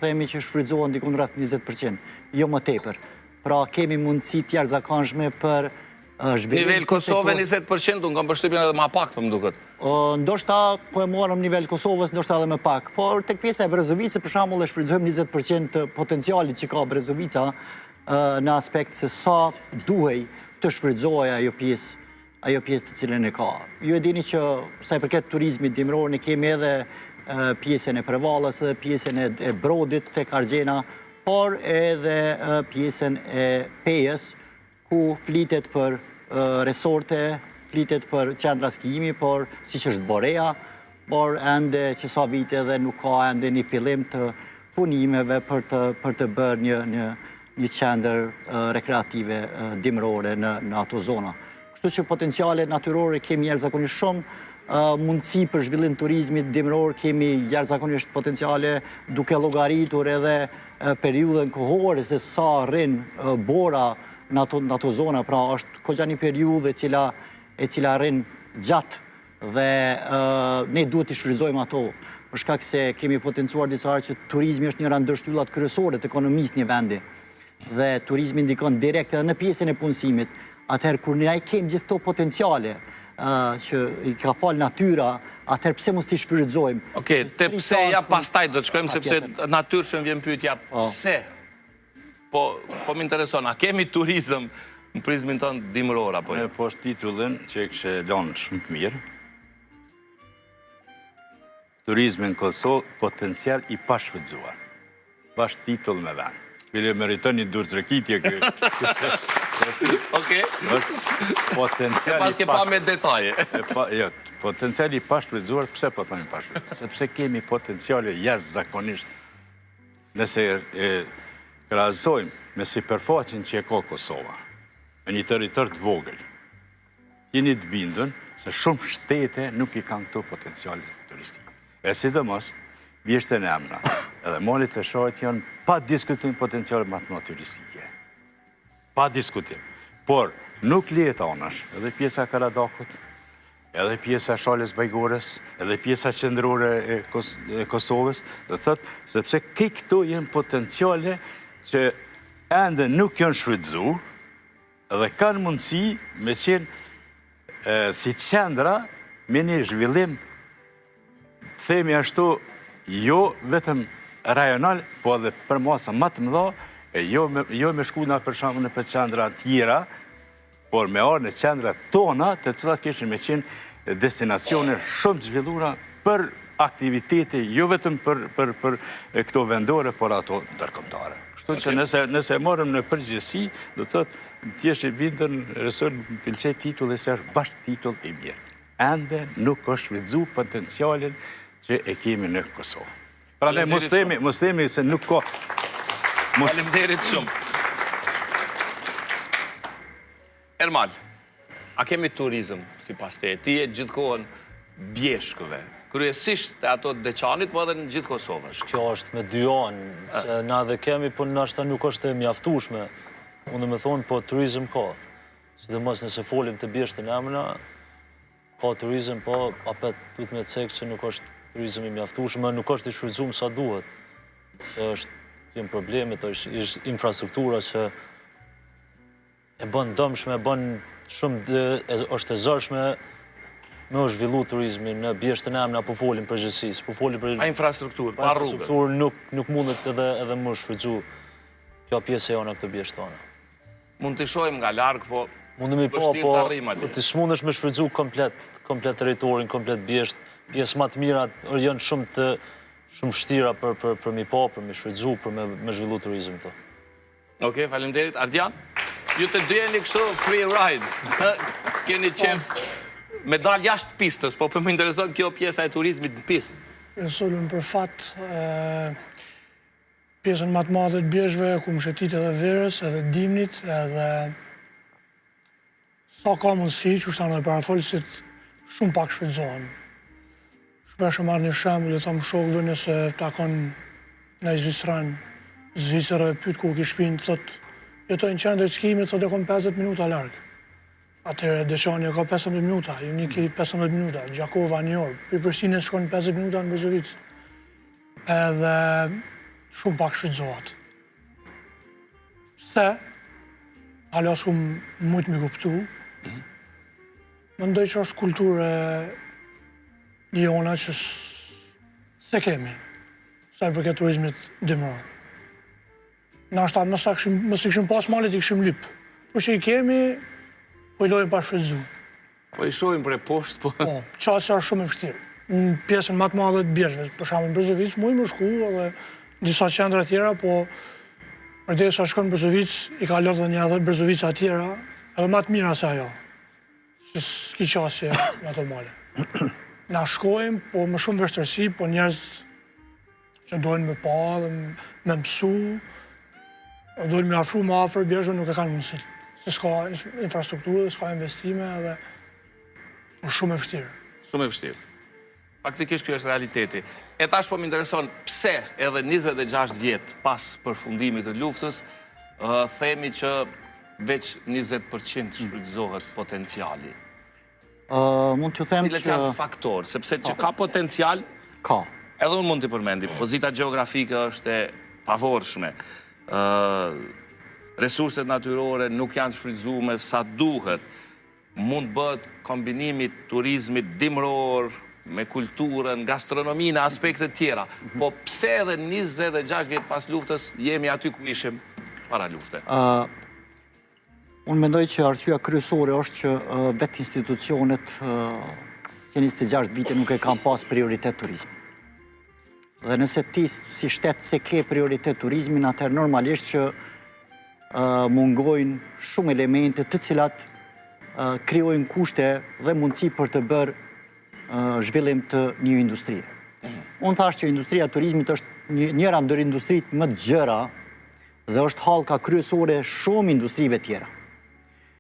themi që shfrytëzohen dikun rreth 20%, jo më tepër. Pra kemi mundësi të jashtëzakonshme për zhvillim. Nivel Kosovë 20%, unë kam përshtypjen edhe më pak, më duket. Ndoshta po e morëm nivel Kosovës, ndoshta edhe më pak. Por tek pjesa e Brezovicës, për shembull, e shfrytëzojmë 20% të potencialit që ka Brezovica në aspekt se sa duhej të shfrytëzohej ajo pjesë të cilën e ka. Ju e dini që sa i përket turizmit dimror ne kemi edhe pjesën e Prevallës dhe pjesën e Brodit tek Argjena, por edhe pjesën e Pejës, ku flitet për resorte, flitet për qendra skijimi, por siç është Borea, por ende që sa vite edhe nuk ka ende një fillim të punimeve për të bërë një qendër rekreative dimrore në ato zona. Kështu që potenciale natyrore kemi jashtëzakonisht shumë, mundësi për zhvillim turizmit dimror, kemi jashtëzakonisht potenciale duke llogaritur edhe periudhën kohore se sa rrin bora në ato zona, pra është koqa një periudhë e cila rrin gjatë dhe ne duhet të shfrytëzojmë ato, për shkak se kemi potencuar disa herë që turizmi është njëra ndër shtyllat kryesore të ekonomisë një vendi dhe turizmi ndikon direkt edhe në pjesën e punësimit. Atëherë kur ne kemi gjithë këto potenciale që i ka fal natyra, atëherë pse mos t'i shfrytëzojmë? Okej, te pse ja pastaj do të shkojmë sepse natyrshëm vjen pyetja pse. Po më intereson, a kemi turizëm në prizmin tonë dimror apo jo? Po është titullin që e kështë lanë shumë të mirë. Turizmi në Kosovë, potencial i pashfrytëzuar. Bash titull me vend. Bile meriton një durtrekitje kë. Okej. Potencial pas ke pa me detaje. Jo, potencial i pashfrytëzuar, pse po thoni pashfrytëzuar? Sepse kemi potenciale jashtëzakonisht. Nëse krahasojmë me sipërfaqen që e ka Kosova, në një territor të vogël, jeni të bindën se shumë shtete nuk i kanë këto potenciale turistike. E sidomos, Bjeshtën e Emna, edhe malit e Shajt janë pa diskutim potenciale më turistike. Pa diskutim. Por, nuk lihet anash, edhe pjesa Karadakut, edhe pjesa Shalës Bajgores, edhe pjesa qendrore e Kosovës, dhe thëtë, sepse këto janë potenciale që ende nuk janë shfrytëzu, dhe kanë mundësi me qenë si qendra me një zhvillim, themi ashtu, jo vetëm rajonal, po edhe për masa më të mëdha, jo me shku nga për shembull në qendra tjera, por me arë në qendra tona, të cilat kishin me qenë destinacione shumë të zhvillura për aktivitete, jo vetëm për këto vendore, por ato ndërkombëtare. Kështu që nëse marrëm në përgjithësi, do të thotë thjesht i bindën resort pëlqej titulli se është bashkë titull i mirë. Ende nuk është shfrytëzu potencialin që e kemi në Kosovë. Pra ne mos themi se nuk ka. Faleminderit shumë. Ermal, a kemi turizëm sipas teje? Ti je gjithkohën bjeshkëve. Kryesisht e ato Deçanit, po edhe në gjithë Kosovës. Kjo është me 2 anë, se na dhe kemi, po nashta nuk është e mjaftueshme. Unë me thonë, po turizëm ka. Sidomos nëse folim të Bjeshtën e Emna, ka turizëm, po apet duhet me cekë që nuk është turizëm i mjaftueshme, nuk është i shfrytëzuar sa duhet. Se janë problemet, është infrastruktura që e bën dëmshme, e bën shumë, është e zërshme me u zhvillu turizmi në Bjeshtën e Emna, po folim përgjithësisë. Pa infrastrukturë, pa rrugët. Infrastrukturë nuk mundet edhe më shfrytëzu kjo pjesë e jona këtë Bjeshtana. Mund të shojmë nga larg, po mundemi vështirë të arrijmë atje. Po ti s'mundesh me shfrytëzu komplet territorin, komplet Bjesht. Pjesë më të mira janë shumë vështira për mi pa, për mi shfrytëzu, për me zhvillu turizmin këto. Okej, faleminderit. Ardian, ju të dy jeni kështu free rides. Keni qef me dal jashtë pistës, po për më intereson kjo pjesa e turizmit në pistë. Sulën për fat, pjesën më të madhe të Bjeshtëve, ku mëshetit edhe verës, edhe dimnit, edhe sa ka mundësi, që shtanë dhe parafolësit, shumë pak shfrytëzohen. Shpesh e marrë një shembull, e thamë shokëve nëse takon në Zvicran, Zvicra e pyet ku ki shpinë, thot, jetojnë qendër skijimit, thot e kom 50 minuta larg. Atëherë Deçani ka 15 minuta, Juniki 15 minuta, Gjakova një orë, për Prishtinës shkon 50 minuta në Brezovicë. Edhe shumë pak shfrytëzohet. Pse? Hala shumë mujtë me kuptu. Mendoj që është kulturë jona që se kemi, sa i përket turizmit dimëror. Na është ta mësë i këshim pas malit i këshim lypë. Po që i kemi, po i lojmë pa shfrytëzu. Po i shohim për e poshtë, po... Po, qasja është shumë e vështirë. Në pjesën më të madhe të bjergjve, për shembull në Brezovic, mu i më shku edhe disa qendra tjera, po përderisa shkon në Brezovic, i ka lërë dhe një 10 Brezovica tjera, edhe më të mira se ajo, që s'ki qasje në ato male. Na shkojmë, po më shumë vështërsi, po njerëz që dojnë me pa dhe me mësu, dojnë me afru më afër bjergjve nuk e kanë mundësi. Se s'ka infrastrukturë, s'ka investime edhe është shumë e vështirë. Shumë e vështirë. Faktikisht kjo është realiteti. E tash po më intereson pse edhe 26 vjet pas përfundimit të luftës, themi që veç 20% shfrytëzohet potenciali. Mund të them Cilat që janë faktorë, sepse që ka potencial, ka. edhe unë mund t'i përmendim, pozita geografike është e favorshme, resurset natyrore nuk janë shfrytëzuar sa duhet, mund bëhet kombinimi turizmit dimror me kulturën, gastronominë, aspektet tjera. Po pse edhe 26 vjet pas luftës jemi aty ku ishim para lufte? Unë mendoj që arsyeja kryesore është që vetë institucionet që 26 vite nuk e kanë pas prioritet turizmi. Dhe nëse ti si shtet se ke prioritet turizmin, atëherë normalisht që mungojnë shumë elemente të cilat krijojnë kushte dhe mundësi për të bërë zhvillim të një industrie. Unë thash që industria turizmit është njëra ndër industrit më të gjëra dhe është hallka kryesore shumë industrive tjera.